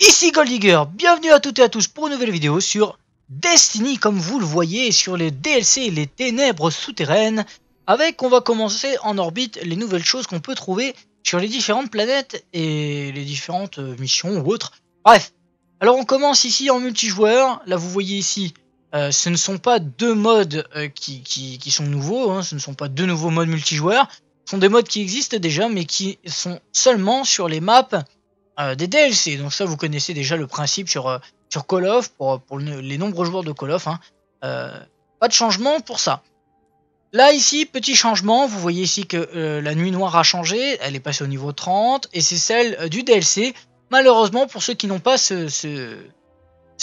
Ici Goldigger, bienvenue à toutes et à tous pour une nouvelle vidéo sur Destiny, comme vous le voyez, sur les DLC et les ténèbres souterraines. On va commencer en orbite les nouvelles choses qu'on peut trouver sur les différentes planètes et les différentes missions ou autres. Bref, alors on commence ici en multijoueur. Là vous voyez ici, ce ne sont pas deux modes qui sont nouveaux, hein. Ce ne sont pas deux nouveaux modes multijoueurs. Ce sont des modes qui existent déjà mais qui sont seulement sur les maps des DLC. Donc ça vous connaissez déjà le principe sur Call of pour les nombreux joueurs de Call of, hein. Pas de changement pour ça. Là ici, petit changement, vous voyez ici que la nuit noire a changé, elle est passée au niveau 30 et c'est celle du DLC. Malheureusement pour ceux qui n'ont pas ce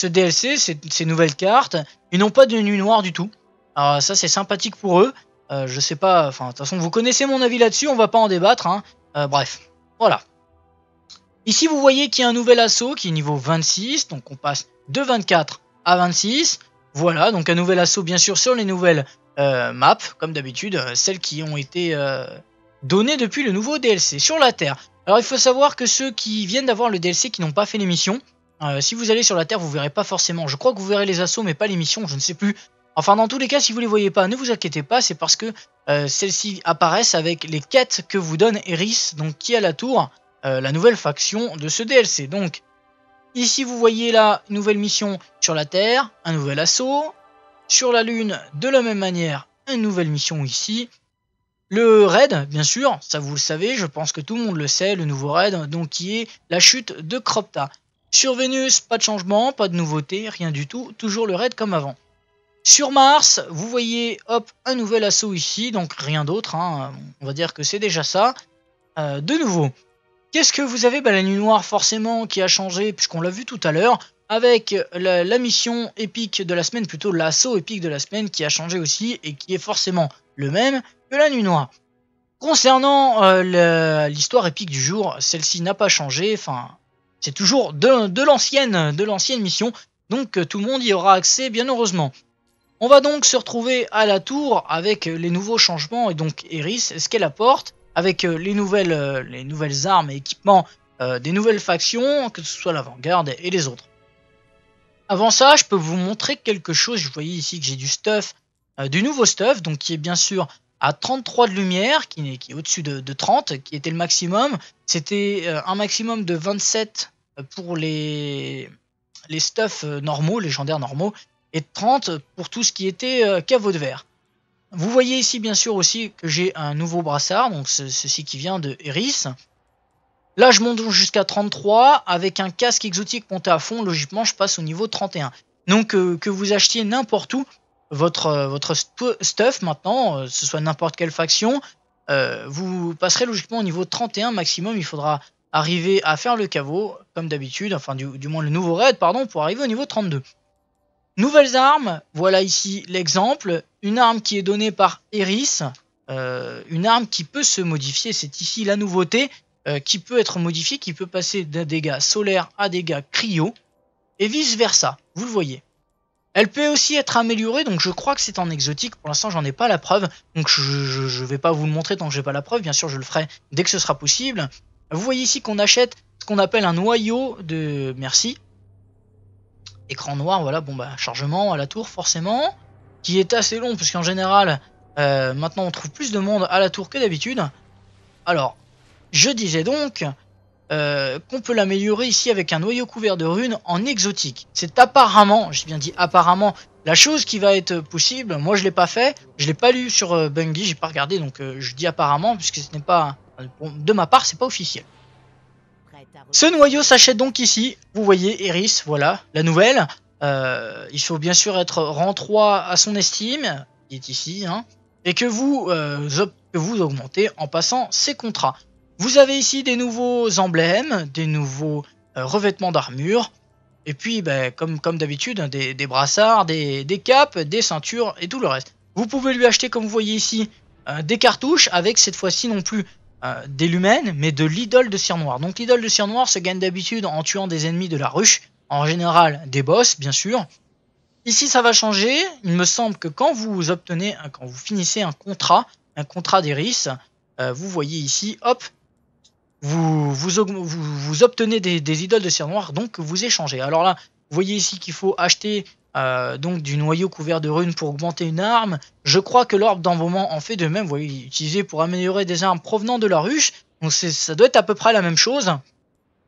DLC, ces nouvelles cartes, ils n'ont pas de nuit noire du tout. Alors ça c'est sympathique pour eux. Je sais pas, enfin de toute façon vous connaissez mon avis là-dessus, on va pas en débattre, hein. Bref, voilà. Ici, vous voyez qu'il y a un nouvel assaut qui est niveau 26, donc on passe de 24 à 26. Voilà, donc un nouvel assaut bien sûr sur les nouvelles maps, comme d'habitude, celles qui ont été données depuis le nouveau DLC sur la Terre. Alors il faut savoir que ceux qui viennent d'avoir le DLC qui n'ont pas fait les missions, si vous allez sur la Terre, vous verrez pas forcément. Je crois que vous verrez les assauts, mais pas les missions, je ne sais plus. Enfin, dans tous les cas, si vous les voyez pas, ne vous inquiétez pas, c'est parce que celles-ci apparaissent avec les quêtes que vous donne Eris, donc qui est à la tour. La nouvelle faction de ce DLC. Donc ici vous voyez là une nouvelle mission sur la Terre, un nouvel assaut. Sur la Lune de la même manière, une nouvelle mission ici. Le raid, bien sûr, ça vous le savez, je pense que tout le monde le sait, le nouveau raid, donc qui est la chute de Cropta. Sur Vénus, pas de changement, pas de nouveauté, rien du tout, toujours le raid comme avant. Sur Mars, vous voyez, hop, un nouvel assaut ici, donc rien d'autre, hein, on va dire que c'est déjà ça. De nouveau. Qu'est-ce que vous avez? La nuit noire forcément qui a changé puisqu'on l'a vu tout à l'heure avec la mission épique de la semaine, plutôt l'assaut épique de la semaine qui a changé aussi et qui est forcément le même que la nuit noire. Concernant l'histoire épique du jour, celle-ci n'a pas changé, enfin c'est toujours de l'ancienne mission, donc tout le monde y aura accès bien heureusement. On va donc se retrouver à la tour avec les nouveaux changements et donc Eris, ce qu'elle apporte. Avec les nouvelles armes et équipements des nouvelles factions, que ce soit l'avant-garde et les autres. Avant ça, je peux vous montrer quelque chose. Vous voyez ici que j'ai du stuff, du nouveau stuff, donc qui est bien sûr à 33 de lumière, qui est au-dessus de 30, qui était le maximum. C'était un maximum de 27 pour les stuffs normaux, légendaires normaux, et 30 pour tout ce qui était caveau de verre. Vous voyez ici bien sûr aussi que j'ai un nouveau brassard, donc ceci qui vient de Eris. Là je monte jusqu'à 33, avec un casque exotique monté à fond, logiquement je passe au niveau 31. Donc que vous achetiez n'importe où votre stuff maintenant, ce soit n'importe quelle faction, vous passerez logiquement au niveau 31 maximum, il faudra arriver à faire le caveau, comme d'habitude, enfin du moins le nouveau raid, pardon, pour arriver au niveau 32. Nouvelles armes, voilà ici l'exemple, une arme qui est donnée par Eris, une arme qui peut se modifier, c'est ici la nouveauté, qui peut être modifiée, qui peut passer d'un dégât solaire à dégâts cryo, et vice versa, vous le voyez. Elle peut aussi être améliorée, donc je crois que c'est en exotique, pour l'instant j'en ai pas la preuve, donc je vais pas vous le montrer tant que j'ai pas la preuve, bien sûr je le ferai dès que ce sera possible. Vous voyez ici qu'on achète ce qu'on appelle un noyau de merci. Écran noir, voilà, bon chargement à la tour forcément, qui est assez long puisqu'en général maintenant on trouve plus de monde à la tour que d'habitude. Alors je disais donc qu'on peut l'améliorer ici avec un noyau couvert de runes en exotique. C'est apparemment, j'ai bien dit apparemment, la chose qui va être possible. Moi je l'ai pas fait, je l'ai pas lu sur Bungie, j'ai pas regardé, donc je dis apparemment puisque ce n'est pas, de ma part c'est pas officiel. Ce noyau s'achète donc ici, vous voyez Eris, voilà, la nouvelle. Il faut bien sûr être rang 3 à son estime, qui est ici, hein, et que vous augmentez en passant ces contrats. Vous avez ici des nouveaux emblèmes, des nouveaux revêtements d'armure, et puis comme d'habitude, des brassards, des capes, des ceintures et tout le reste. Vous pouvez lui acheter, comme vous voyez ici, des cartouches avec cette fois-ci non plus des lumens, mais de l'idole de cire noire. Donc l'idole de cire noire se gagne d'habitude en tuant des ennemis de la ruche, en général des boss bien sûr. Ici ça va changer, il me semble que quand vous finissez un contrat d'Eris, vous voyez ici, hop, vous obtenez des idoles de cire noire, donc vous échangez. Alors là, vous voyez ici qu'il faut acheter donc du noyau couvert de runes pour augmenter une arme. Je crois que l'orbe d'embaumement en fait de même. Vous voyez, utilisé pour améliorer des armes provenant de la ruche. Donc ça doit être à peu près la même chose.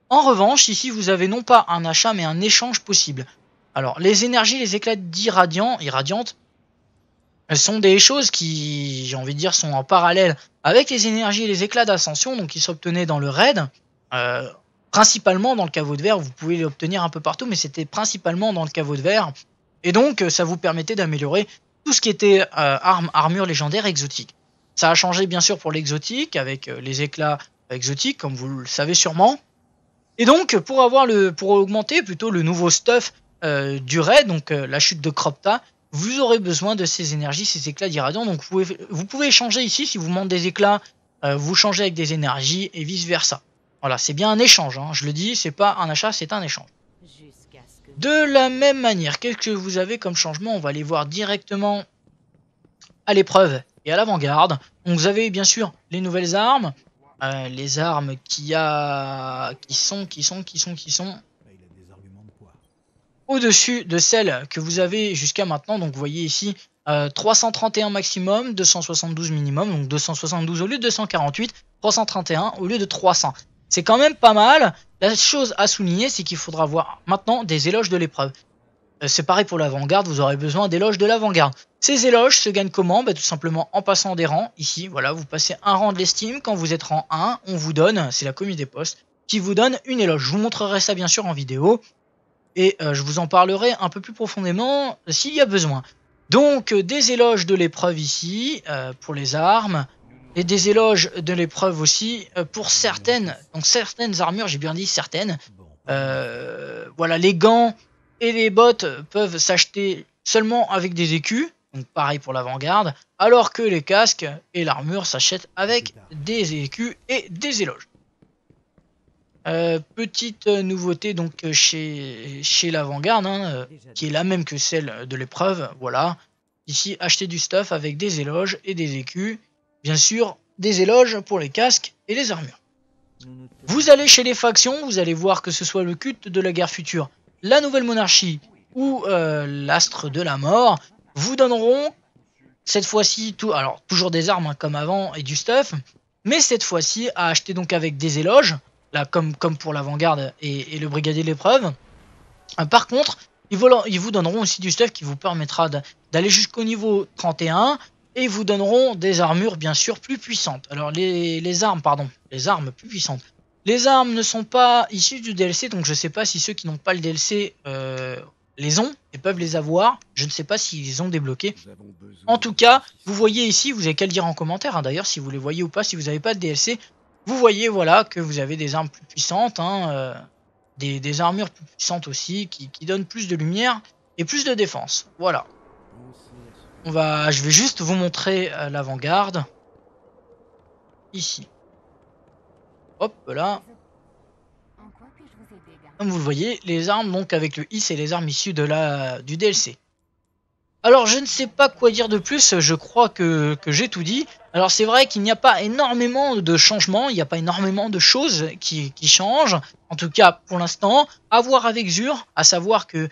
En revanche, ici vous avez non pas un achat mais un échange possible. Alors les énergies, les éclats irradiantes, elles sont des choses qui, j'ai envie de dire, sont en parallèle avec les énergies et les éclats d'ascension, donc qui s'obtenaient dans le raid, principalement dans le caveau de verre. Vous pouvez l'obtenir un peu partout, mais c'était principalement dans le caveau de verre. Et donc, ça vous permettait d'améliorer tout ce qui était armure légendaire exotique. Ça a changé bien sûr pour l'exotique, avec les éclats exotiques, comme vous le savez sûrement. Et donc, pour augmenter plutôt le nouveau stuff du raid, donc la chute de Cropta, vous aurez besoin de ces énergies, ces éclats d'irradiant. Donc vous pouvez échanger ici, si vous demandez des éclats, vous changez avec des énergies et vice versa. Voilà, c'est bien un échange, hein, je le dis, c'est pas un achat, c'est un échange. De la même manière, qu'est-ce que vous avez comme changement? On va aller voir directement à l'épreuve et à l'avant-garde. Donc vous avez bien sûr les nouvelles armes, les armes qui sont au-dessus de celles que vous avez jusqu'à maintenant. Donc vous voyez ici 331 maximum, 272 minimum, donc 272 au lieu de 248, 331 au lieu de 300. C'est quand même pas mal. La chose à souligner, c'est qu'il faudra voir maintenant des éloges de l'épreuve. C'est pareil pour l'avant-garde, vous aurez besoin d'éloges de l'avant-garde. Ces éloges se gagnent comment? Tout simplement en passant des rangs. Ici, voilà, vous passez un rang de l'estime. Quand vous êtes rang 1, on vous donne, c'est la commis des postes, qui vous donne une éloge. Je vous montrerai ça bien sûr en vidéo. Et je vous en parlerai un peu plus profondément s'il y a besoin. Donc des éloges de l'épreuve ici pour les armes, et des éloges de l'épreuve aussi pour certaines armures, j'ai bien dit certaines. Voilà, les gants et les bottes peuvent s'acheter seulement avec des écus, donc pareil pour l'avant-garde, alors que les casques et l'armure s'achètent avec des écus et des éloges. Petite nouveauté donc chez l'avant-garde, hein, qui est la même que celle de l'épreuve. Voilà, ici acheter du stuff avec des éloges et des écus, bien sûr des éloges pour les casques et les armures. Vous allez chez les factions, vous allez voir que ce soit le culte de la guerre future, la nouvelle monarchie ou l'astre de la mort, vous donneront cette fois-ci toujours des armes hein, comme avant et du stuff, mais cette fois-ci à acheter donc avec des éloges. Là, comme pour l'avant-garde et le brigadier de l'épreuve. Par contre, ils vous donneront aussi du stuff qui vous permettra d'aller jusqu'au niveau 31 et ils vous donneront des armures bien sûr plus puissantes. Alors les armes plus puissantes. Les armes ne sont pas issues du DLC, donc je ne sais pas si ceux qui n'ont pas le DLC les ont et peuvent les avoir. Je ne sais pas s'ils ont débloqué. En tout cas, vous voyez ici, vous n'avez qu'à le dire en commentaire hein, d'ailleurs si vous les voyez ou pas, si vous n'avez pas de DLC. Vous voyez voilà que vous avez des armes plus puissantes, hein, des armures plus puissantes aussi qui donnent plus de lumière et plus de défense. Voilà. Je vais juste vous montrer l'avant-garde. Ici. Hop là. Comme vous le voyez, les armes donc avec le I, c'est les armes issues du DLC. Alors je ne sais pas quoi dire de plus, je crois que j'ai tout dit. Alors c'est vrai qu'il n'y a pas énormément de changements, il n'y a pas énormément de choses qui changent. En tout cas pour l'instant, à voir avec Xur, à savoir que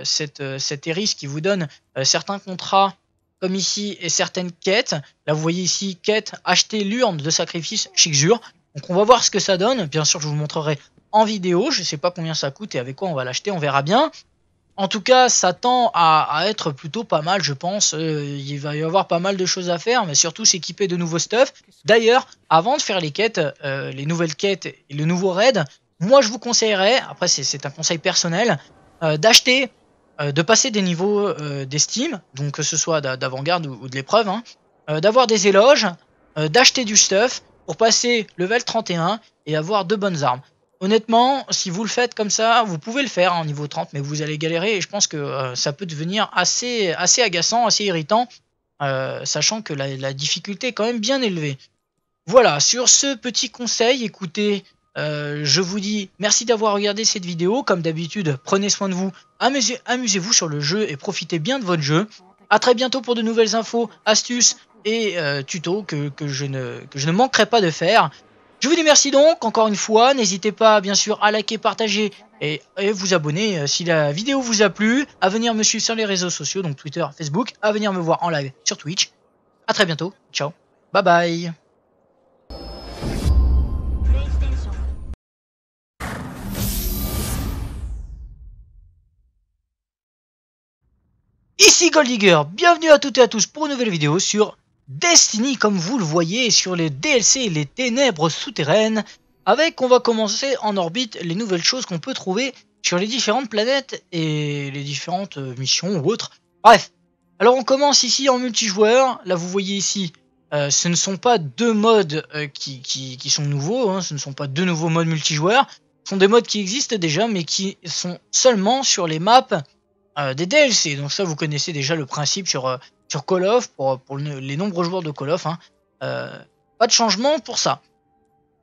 cette Eris qui vous donne certains contrats comme ici et certaines quêtes. Là vous voyez ici, quête, acheter l'urne de sacrifice chez Xur. Donc on va voir ce que ça donne, bien sûr je vous montrerai en vidéo, je ne sais pas combien ça coûte et avec quoi on va l'acheter, on verra bien. En tout cas, ça tend à être plutôt pas mal, je pense. Il va y avoir pas mal de choses à faire, mais surtout s'équiper de nouveaux stuff. D'ailleurs, avant de faire les quêtes, les nouvelles quêtes et le nouveau raid, moi je vous conseillerais, après c'est un conseil personnel, d'acheter, de passer des niveaux d'estime, donc que ce soit d'avant-garde ou de l'épreuve, hein, d'avoir des éloges, d'acheter du stuff pour passer level 31 et avoir de bonnes armes. Honnêtement, si vous le faites comme ça, vous pouvez le faire en niveau 30, mais vous allez galérer et je pense que ça peut devenir assez agaçant, assez irritant, sachant que la difficulté est quand même bien élevée. Voilà, sur ce petit conseil, écoutez, je vous dis merci d'avoir regardé cette vidéo. Comme d'habitude, prenez soin de vous, amusez-vous sur le jeu et profitez bien de votre jeu. A très bientôt pour de nouvelles infos, astuces et tutos que je ne manquerai pas de faire. Je vous dis merci donc, encore une fois, n'hésitez pas bien sûr à liker, partager et vous abonner si la vidéo vous a plu, à venir me suivre sur les réseaux sociaux, donc Twitter, Facebook, à venir me voir en live sur Twitch. A très bientôt, ciao, bye bye. Ici Goldigger, bienvenue à toutes et à tous pour une nouvelle vidéo sur Destiny, comme vous le voyez, sur les DLC et les ténèbres souterraines. On va commencer en orbite les nouvelles choses qu'on peut trouver sur les différentes planètes et les différentes missions ou autres. Bref, alors on commence ici en multijoueur. Là vous voyez ici, ce ne sont pas deux modes qui sont nouveaux, hein. Ce ne sont pas deux nouveaux modes multijoueurs. Ce sont des modes qui existent déjà mais qui sont seulement sur les maps des DLC. Donc ça vous connaissez déjà le principe sur Call of, pour les nombreux joueurs de Call of, hein. Pas de changement pour ça.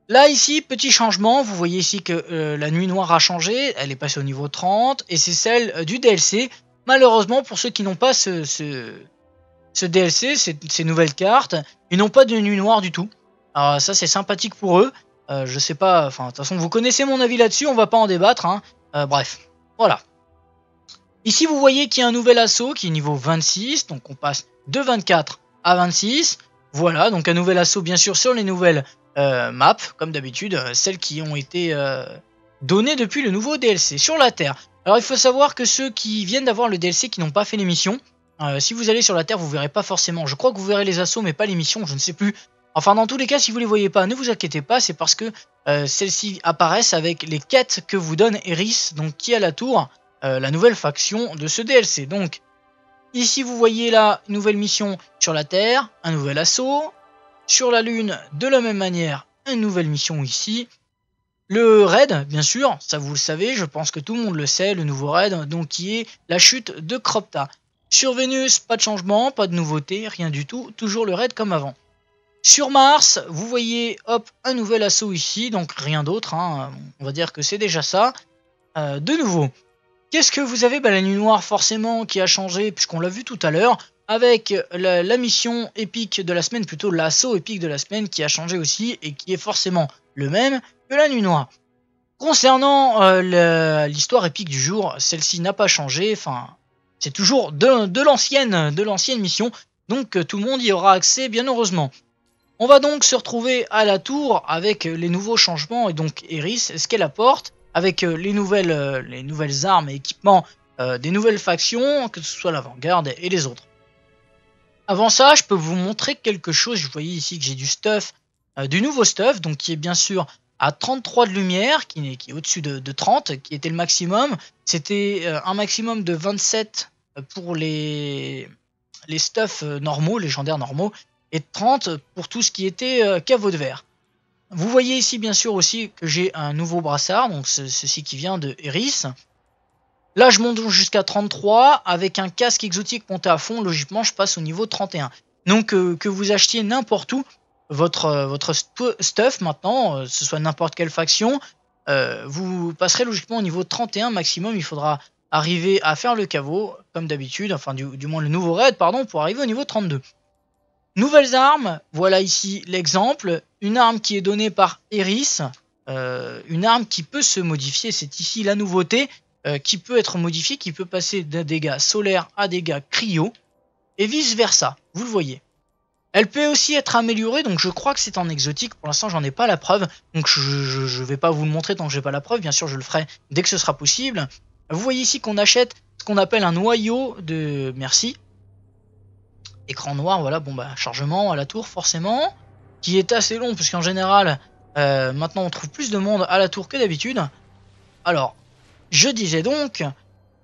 Là ici, petit changement, vous voyez ici que la nuit noire a changé, elle est passée au niveau 30, et c'est celle du DLC. Malheureusement, pour ceux qui n'ont pas ce DLC, ces nouvelles cartes, ils n'ont pas de nuit noire du tout. Alors ça c'est sympathique pour eux, je sais pas, enfin de toute façon vous connaissez mon avis là-dessus, on va pas en débattre, hein. Bref, voilà. Ici vous voyez qu'il y a un nouvel assaut qui est niveau 26, donc on passe de 24 à 26. Voilà, donc un nouvel assaut bien sûr sur les nouvelles maps, comme d'habitude, celles qui ont été données depuis le nouveau DLC sur la Terre. Alors il faut savoir que ceux qui viennent d'avoir le DLC qui n'ont pas fait les missions, si vous allez sur la Terre vous verrez pas forcément, je crois que vous verrez les assauts mais pas les missions, je ne sais plus. Enfin dans tous les cas si vous les voyez pas, ne vous inquiétez pas, c'est parce que celles-ci apparaissent avec les quêtes que vous donne Eris, donc qui est à la tour. La nouvelle faction de ce DLC. Donc ici vous voyez là une nouvelle mission sur la Terre, un nouvel assaut. Sur la Lune de la même manière, une nouvelle mission ici. Le raid bien sûr, ça vous le savez, je pense que tout le monde le sait, le nouveau raid, donc qui est la chute de Cropta. Sur Vénus, pas de changement, pas de nouveauté, rien du tout, toujours le raid comme avant. Sur Mars, vous voyez hop un nouvel assaut ici, donc rien d'autre, hein, on va dire que c'est déjà ça. De nouveau. Qu'est-ce que vous avez? La nuit noire forcément qui a changé puisqu'on l'a vu tout à l'heure avec la mission épique de la semaine, plutôt l'assaut épique de la semaine qui a changé aussi et qui est forcément le même que la nuit noire. Concernant l'histoire épique du jour, celle-ci n'a pas changé, enfin c'est toujours de l'ancienne mission, donc tout le monde y aura accès bien heureusement. On va donc se retrouver à la tour avec les nouveaux changements et donc Eris, ce qu'elle apporte. Avec les nouvelles armes et équipements des nouvelles factions, que ce soit l'avant-garde et les autres. Avant ça, je peux vous montrer quelque chose. Vous voyez ici que j'ai du stuff, du nouveau stuff, donc qui est bien sûr à 33 de lumière, qui est au-dessus de 30, qui était le maximum. C'était un maximum de 27 pour les stuffs normaux, légendaires normaux, et 30 pour tout ce qui était caveau de verre. Vous voyez ici bien sûr aussi que j'ai un nouveau brassard, donc ceci qui vient de Eris. Là je monte jusqu'à 33, avec un casque exotique monté à fond, logiquement je passe au niveau 31. Donc que vous achetiez n'importe où votre stuff maintenant, ce soit n'importe quelle faction, vous passerez logiquement au niveau 31 maximum, il faudra arriver à faire le caveau, comme d'habitude, enfin du moins le nouveau raid, pardon, pour arriver au niveau 32. Nouvelles armes, voilà ici l'exemple, une arme qui est donnée par Eris, une arme qui peut se modifier, c'est ici la nouveauté, qui peut être modifiée, qui peut passer d'un dégâts solaires à dégâts cryo, et vice versa, vous le voyez. Elle peut aussi être améliorée, donc je crois que c'est en exotique, pour l'instant j'en ai pas la preuve, donc je vais pas vous le montrer tant que j'ai pas la preuve, bien sûr je le ferai dès que ce sera possible. Vous voyez ici qu'on achète ce qu'on appelle un noyau de merci. Écran noir, voilà, bon chargement à la tour forcément, qui est assez long puisqu'en général maintenant on trouve plus de monde à la tour que d'habitude. Alors je disais donc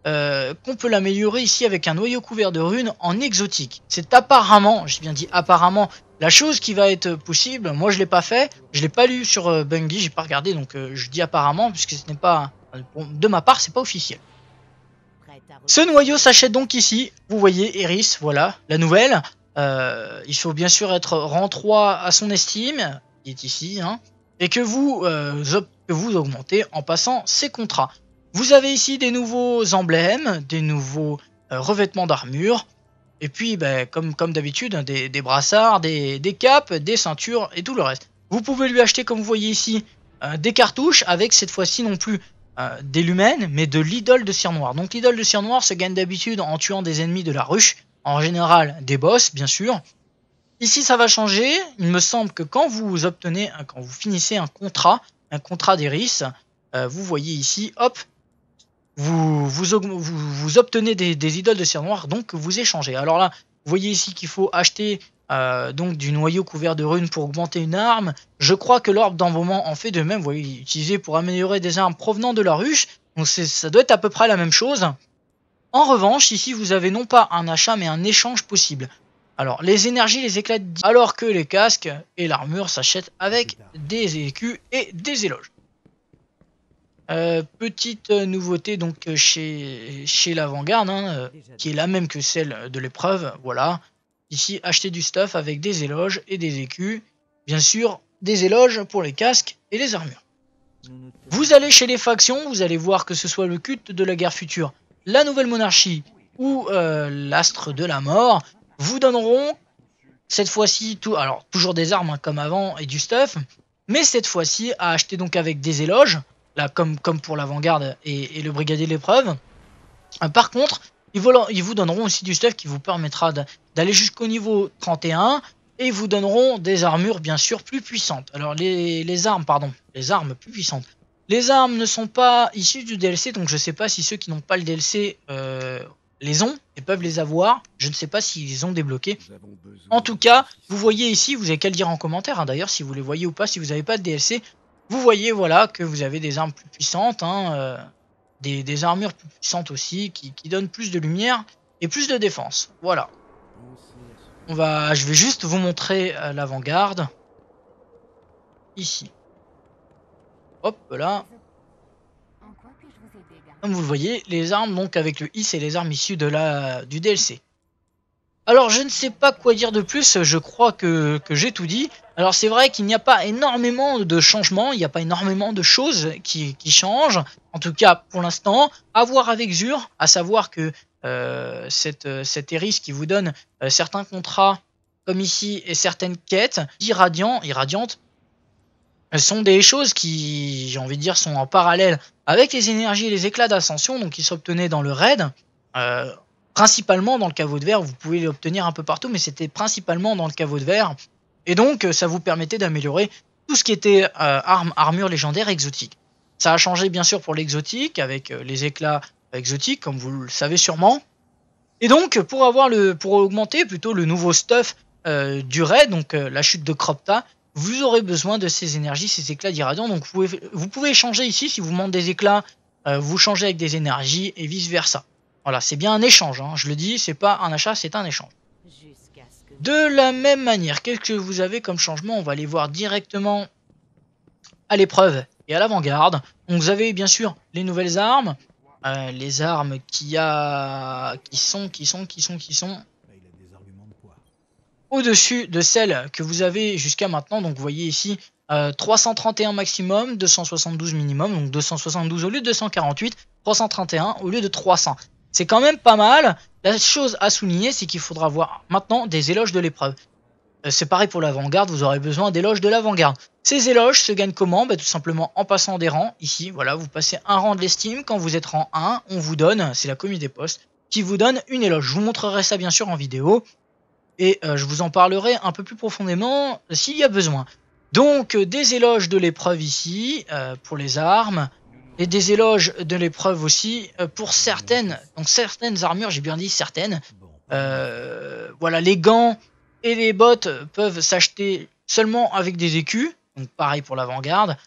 qu'on peut l'améliorer ici avec un noyau couvert de runes en exotique. C'est apparemment, j'ai bien dit apparemment, la chose qui va être possible. Moi je l'ai pas fait, je l'ai pas lu sur Bungie, j'ai pas regardé, donc je dis apparemment puisque ce n'est pas, de ma part c'est pas officiel. Ce noyau s'achète donc ici, vous voyez Eris, voilà, la nouvelle. Il faut bien sûr être rang 3 à son estime, qui est ici, hein, et que vous augmentez en passant ces contrats. Vous avez ici des nouveaux emblèmes, des nouveaux revêtements d'armure, et puis comme d'habitude, des brassards, des capes, des ceintures et tout le reste. Vous pouvez lui acheter, comme vous voyez ici, des cartouches avec cette fois-ci non plus des lumens, mais de l'idole de cire noire. Donc l'idole de cire noire se gagne d'habitude en tuant des ennemis de la ruche, en général des boss bien sûr. Ici ça va changer, il me semble que quand vous finissez un contrat d'Eris, vous voyez ici, hop, vous obtenez des idoles de cire noire, donc vous échangez. Alors là, vous voyez ici qu'il faut acheter donc du noyau couvert de runes pour augmenter une arme. Je crois que l'orbe d'embaumement en fait de même, vous voyez, utilisé pour améliorer des armes provenant de la ruche. Donc ça doit être à peu près la même chose. En revanche, ici vous avez non pas un achat mais un échange possible. Alors les énergies, les éclats, alors que les casques et l'armure s'achètent avec des écus et des éloges. Petite nouveauté donc chez l'avant-garde, hein, qui est la même que celle de l'épreuve, voilà. Ici, acheter du stuff avec des éloges et des écus. Bien sûr, des éloges pour les casques et les armures. Vous allez chez les factions, vous allez voir que ce soit le culte de la guerre future, la nouvelle monarchie ou l'astre de la mort, vous donneront cette fois-ci toujours des armes hein, comme avant et du stuff, mais cette fois-ci à acheter donc avec des éloges, là comme pour l'avant-garde et le brigadier de l'épreuve. Par contre, ils vous donneront aussi du stuff qui vous permettra d'aller jusqu'au niveau 31 et ils vous donneront des armures bien sûr plus puissantes. Alors les armes plus puissantes. Les armes ne sont pas issues du DLC, donc je ne sais pas si ceux qui n'ont pas le DLC les ont et peuvent les avoir. Je ne sais pas s'ils ont débloqué. En tout cas, vous voyez ici, vous n'avez qu'à le dire en commentaire hein, d'ailleurs si vous les voyez ou pas, si vous n'avez pas de DLC. Vous voyez voilà que vous avez des armes plus puissantes, hein, des armures plus puissantes aussi qui donnent plus de lumière et plus de défense. Voilà. Je vais juste vous montrer l'avant-garde. Ici. Hop là. Comme vous le voyez, les armes donc avec le I, c'est les armes issues du DLC. Alors je ne sais pas quoi dire de plus, je crois que j'ai tout dit. Alors c'est vrai qu'il n'y a pas énormément de changements, il n'y a pas énormément de choses qui changent. En tout cas pour l'instant, à voir avec Zur, à savoir que cette Eris qui vous donne certains contrats comme ici et certaines quêtes irradiantes, sont des choses qui, j'ai envie de dire, sont en parallèle avec les énergies et les éclats d'ascension, donc qui s'obtenaient dans le raid. Principalement dans le caveau de verre, vous pouvez l'obtenir un peu partout, mais c'était principalement dans le caveau de verre. Et donc, ça vous permettait d'améliorer tout ce qui était armure légendaire exotique. Ça a changé bien sûr pour l'exotique, avec les éclats exotiques, comme vous le savez sûrement. Et donc, pour augmenter plutôt le nouveau stuff du raid, donc la chute de Cropta, vous aurez besoin de ces énergies, ces éclats d'irradiant. Donc, vous pouvez échanger ici, si vous manquez des éclats, vous changez avec des énergies et vice versa. Voilà, c'est bien un échange, hein. Je le dis, c'est pas un achat, c'est un échange. De la même manière, qu'est-ce que vous avez comme changement? On va aller voir directement à l'épreuve et à l'avant-garde. Donc vous avez bien sûr les nouvelles armes, les armes qui sont au-dessus de celles que vous avez jusqu'à maintenant. Donc vous voyez ici 331 maximum, 272 minimum, donc 272 au lieu de 248, 331 au lieu de 300. C'est quand même pas mal. La chose à souligner, c'est qu'il faudra voir maintenant des éloges de l'épreuve. C'est pareil pour l'avant-garde, vous aurez besoin d'éloges de l'avant-garde. Ces éloges se gagnent comment? Tout simplement en passant des rangs. Ici, voilà, vous passez un rang de l'estime. Quand vous êtes rang 1, on vous donne, c'est la commis des postes, qui vous donne une éloge. Je vous montrerai ça bien sûr en vidéo. Et je vous en parlerai un peu plus profondément s'il y a besoin. Donc, des éloges de l'épreuve ici, pour les armes. Et des éloges de l'épreuve aussi pour certaines armures, j'ai bien dit certaines. Voilà, les gants et les bottes peuvent s'acheter seulement avec des écus. Donc pareil pour l'avant-garde.